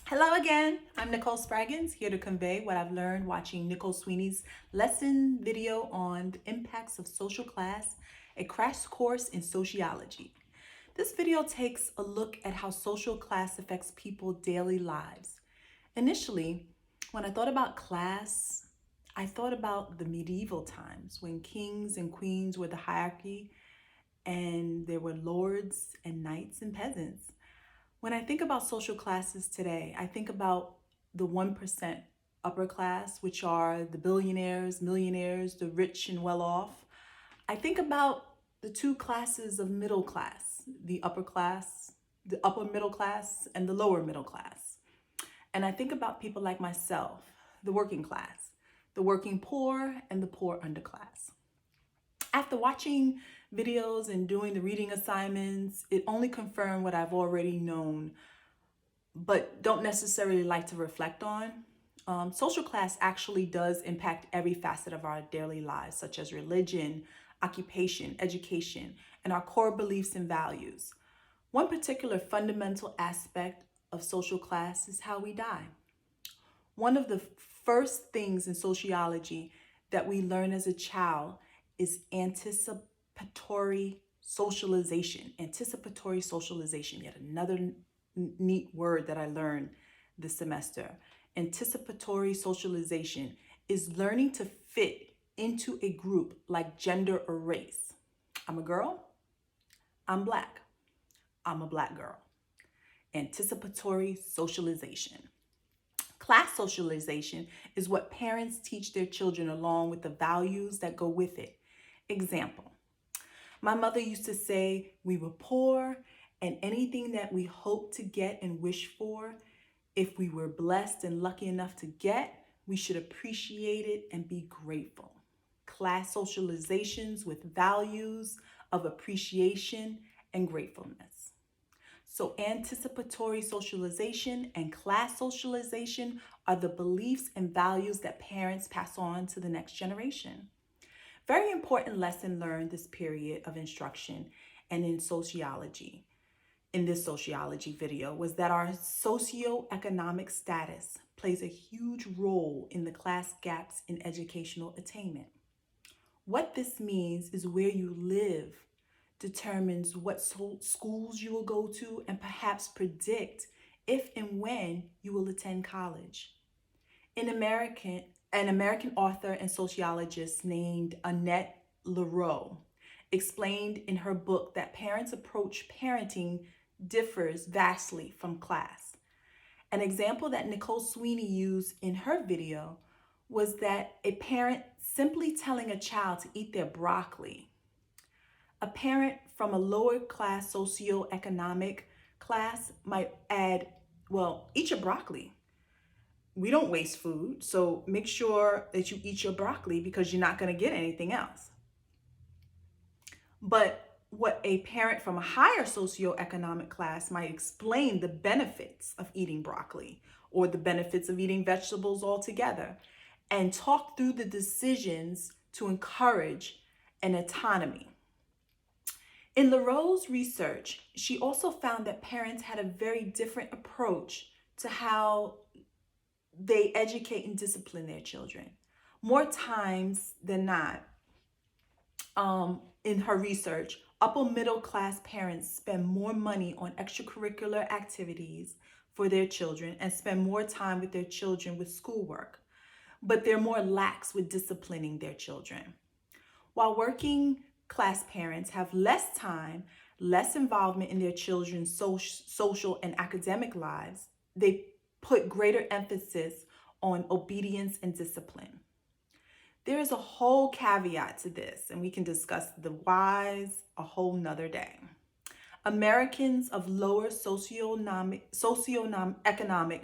Hello again. I'm Nicole Spraggins, here to convey what I've learned watching Nicole Sweeney's lesson video on the impacts of social class, a crash course in sociology. This video takes a look at how social class affects people's daily lives. Initially, when I thought about class, I thought about the medieval times when kings and queens were the hierarchy and there were lords and knights and peasants. When I think about social classes today, I think about the 1% upper class, which are the billionaires, millionaires, the rich and well off. I think about the two classes of middle class, the upper class, the upper middle class, and the lower middle class. And I think about people like myself, the working class, the working poor, and the poor underclass. After watching videos and doing the reading assignments, it only confirmed what I've already known, but don't necessarily like to reflect on. Social class actually does impact every facet of our daily lives, such as religion, occupation, education, and our core beliefs and values. One particular fundamental aspect of social class is how we die. One of the first things in sociology that we learn as a child is anticipatory socialization. Anticipatory socialization, yet another neat word that I learned this semester. Anticipatory socialization is learning to fit into a group like gender or race. I'm a girl, I'm Black, I'm a Black girl. Anticipatory socialization. Class socialization is what parents teach their children along with the values that go with it. Example, my mother used to say we were poor and anything that we hope to get and wish for, if we were blessed and lucky enough to get, we should appreciate it and be grateful. Class socializations with values of appreciation and gratefulness. So anticipatory socialization and class socialization are the beliefs and values that parents pass on to the next generation. Very important lesson learned this period of instruction and in sociology, in this sociology video, was that our socioeconomic status plays a huge role in the class gaps in educational attainment. What this means is where you live determines what schools you will go to and perhaps predict if and when you will attend college. An American author and sociologist named Annette Lareau explained in her book that parents' approach parenting differs vastly from class. An example that Nicole Sweeney used in her video was that a parent simply telling a child to eat their broccoli. A parent from a lower class socioeconomic class might add, well, eat your broccoli. We don't waste food, so make sure that you eat your broccoli because you're not going to get anything else. But what a parent from a higher socioeconomic class might explain the benefits of eating broccoli or the benefits of eating vegetables altogether and talk through the decisions to encourage an autonomy. In Lareau's research, she also found that parents had a very different approach to how they educate and discipline their children. More times than not, in her research, upper middle class parents spend more money on extracurricular activities for their children and spend more time with their children with schoolwork, but they're more lax with disciplining their children. While working class parents have less time, less involvement in their children's social and academic lives, they put greater emphasis on obedience and discipline. There is a whole caveat to this, and we can discuss the whys a whole nother day. Americans of lower socioeconomic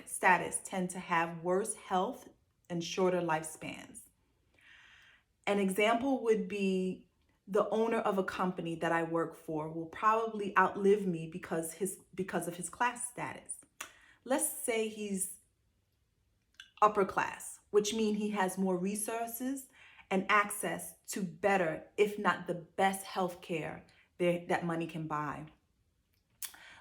status tend to have worse health and shorter lifespans. An example would be the owner of a company that I work for will probably outlive me because of his class status. Let's say he's upper class, which means he has more resources and access to better, if not the best health care that money can buy.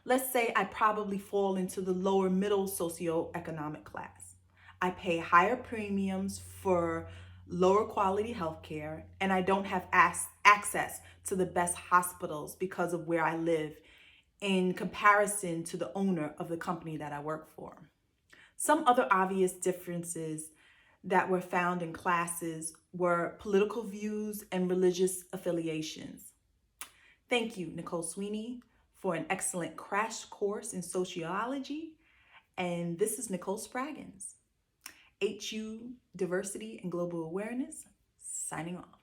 Let's say I probably fall into the lower middle socioeconomic class. I pay higher premiums for lower quality healthcare, and I don't have access to the best hospitals because of where I live in comparison to the owner of the company that I work for. Some other obvious differences that were found in classes were political views and religious affiliations. Thank you, Nicole Sweeney, for an excellent crash course in sociology. And this is Nicole Spraggins, HU Diversity and Global Awareness, signing off.